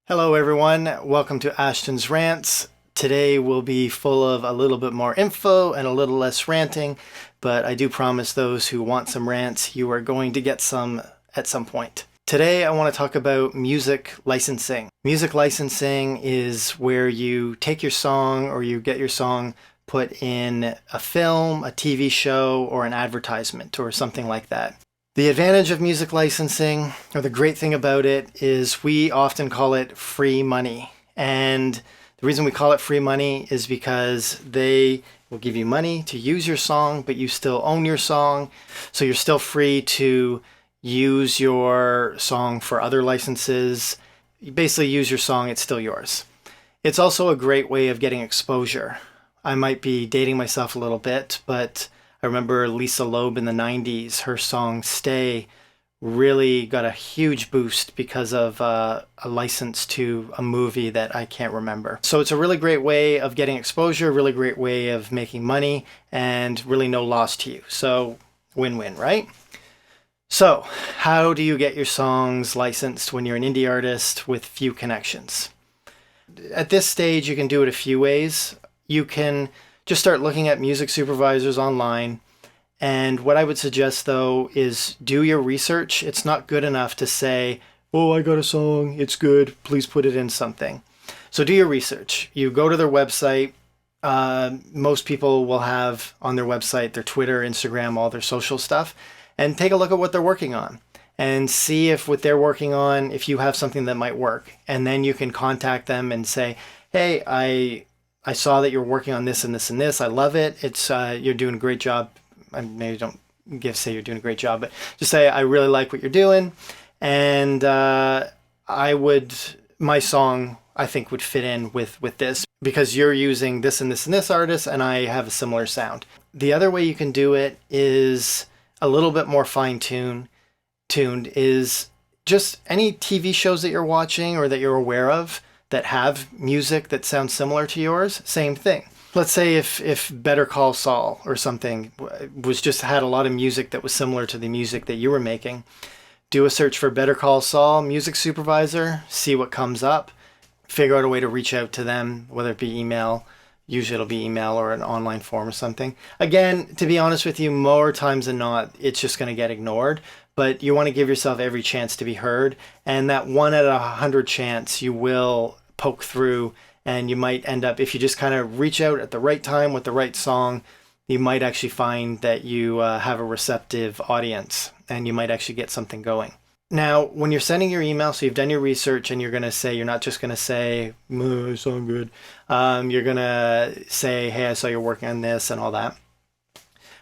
Hello everyone, welcome to Ashton's Rants. Today will be full of a little bit more info and a little less ranting, but I do promise those who want some rants, you are going to get some at some point. Today I want to talk about music licensing. Music licensing is where you take your song or you get your song put in a film, a TV show, or an advertisement or something like that. The advantage of music licensing, or the great thing about it, is we often call it free money. And the reason we call it free money is because they will give you money to use your song, but you still own your song. So you're still free to use your song for other licenses. You basically use your song, it's still yours. It's also a great way of getting exposure. I might be dating myself a little bit, but I remember Lisa Loeb in the 90s, her song Stay really got a huge boost because of a license to a movie that I can't remember. So it's a really great way of getting exposure, really great way of making money, and really no loss to you. So win-win, right? So how do you get your songs licensed when you're an indie artist with few connections? At this stage, you can do it a few ways. You can just start looking at music supervisors online. And what I would suggest, though, is do your research. It's not good enough to say, oh, I got a song, it's good, please put it in something. So do your research. You go to their website. Most people will have on their website their Twitter, Instagram, all their social stuff, and take a look at what they're working on and see if what they're working on, if you have something that might work. And then you can contact them and say, hey, I saw that you're working on this and this and this. I love it. It's you're doing a great job. I maybe don't say you're doing a great job, but just say I really like what you're doing, and my song I think would fit in with this because you're using this and this and this artist, and I have a similar sound. The other way you can do it is a little bit more fine-tuned. Is just any TV shows that you're watching or that you're aware of that have music that sounds similar to yours, same thing. Let's say if Better Call Saul or something had a lot of music that was similar to the music that you were making, do a search for Better Call Saul music supervisor, see what comes up, figure out a way to reach out to them, whether it be email. Usually it'll be email or an online form or something. Again, to be honest with you, more times than not, it's just going to get ignored. But you want to give yourself every chance to be heard. And that 1 out of 100 chance you will poke through, and you might end up, if you just kind of reach out at the right time with the right song, you might actually find that you have a receptive audience and you might actually get something going. Now, when you're sending your email, so you've done your research and you're going to say, you're not just going to say, I sound good. You're going to say, hey, I saw you're working on this and all that.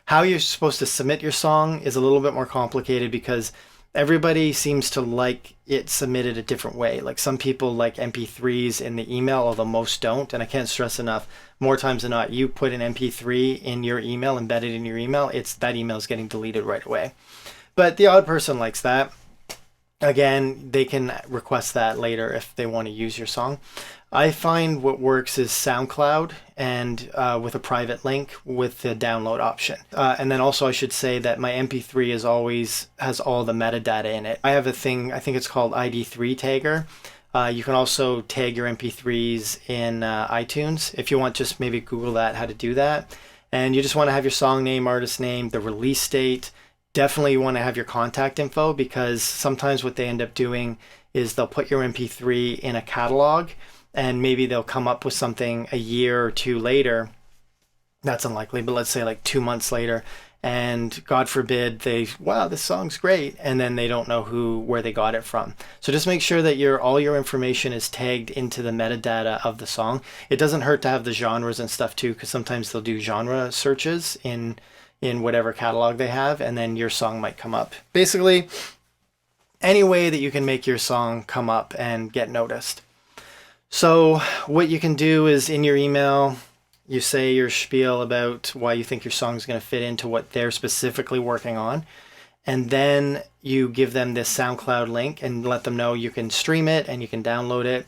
How you're supposed to submit your song is a little bit more complicated because everybody seems to like it submitted a different way. Like some people like MP3s in the email, although most don't. And I can't stress enough, more times than not, you put an MP3 in your email, embedded in your email, that email is getting deleted right away. But the odd person likes that. Again, they can request that later if they want to use your song. I find what works is SoundCloud and with a private link with the download option. And then also I should say that my MP3 has all the metadata in it. I have a thing, I think it's called ID3 Tagger. You can also tag your MP3s in iTunes. If you want, just maybe Google that, how to do that. And you just want to have your song name, artist name, the release date. Definitely you want to have your contact info because sometimes what they end up doing is they'll put your MP3 in a catalog and maybe they'll come up with something a year or two later. That's unlikely, but let's say like 2 months later, and God forbid wow, this song's great, and then they don't know where they got it from. So just make sure that all your information is tagged into the metadata of the song. It doesn't hurt to have the genres and stuff too, because sometimes they'll do genre searches in whatever catalog they have, and then your song might come up. Basically, any way that you can make your song come up and get noticed. So what you can do is in your email, you say your spiel about why you think your song is going to fit into what they're specifically working on. And then you give them this SoundCloud link and let them know you can stream it and you can download it.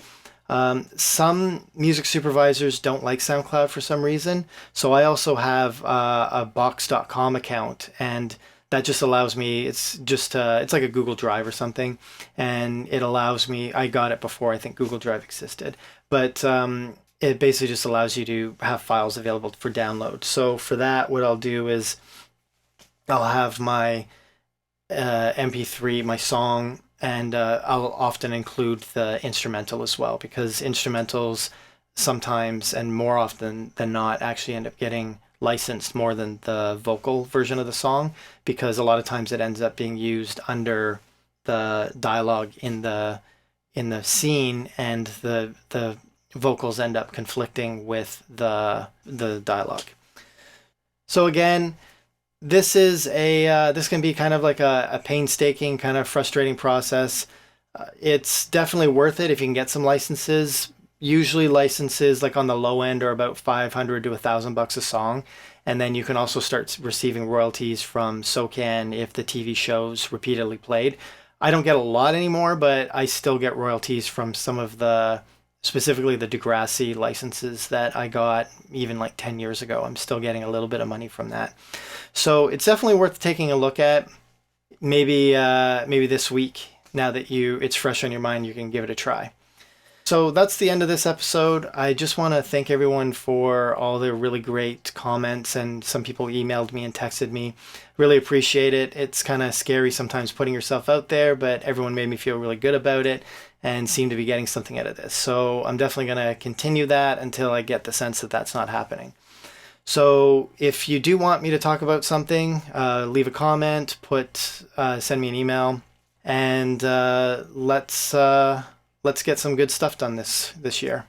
Some music supervisors don't like SoundCloud for some reason. So I also have a box.com account, and that just allows me, it's like a Google Drive or something, and it allows me, I got it before I think Google Drive existed, but it basically just allows you to have files available for download. So for that, what I'll do is I'll have my MP3, my song, and I'll often include the instrumental as well, because instrumentals sometimes and more often than not actually end up getting licensed more than the vocal version of the song, because a lot of times it ends up being used under the dialogue in the scene, and the vocals end up conflicting with the dialogue. So again, this can be kind of like a painstaking, kind of frustrating process. It's definitely worth it if you can get some licenses. Usually licenses like on the low end are about 500 to $1,000 a song, and then you can also start receiving royalties from SOCAN if the TV show's repeatedly played. I don't get a lot anymore, but I still get royalties from some of the, specifically the Degrassi licenses that I got even like 10 years ago. I'm still getting a little bit of money from that. So it's definitely worth taking a look at. Maybe this week, now that it's fresh on your mind, you can give it a try. So that's the end of this episode. I just want to thank everyone for all the really great comments, and some people emailed me and texted me. Really appreciate it. It's kind of scary sometimes putting yourself out there, but everyone made me feel really good about it and seem to be getting something out of this. So I'm definitely going to continue that until I get the sense that that's not happening. So if you do want me to talk about something, leave a comment, send me an email, and let's get some good stuff done this year.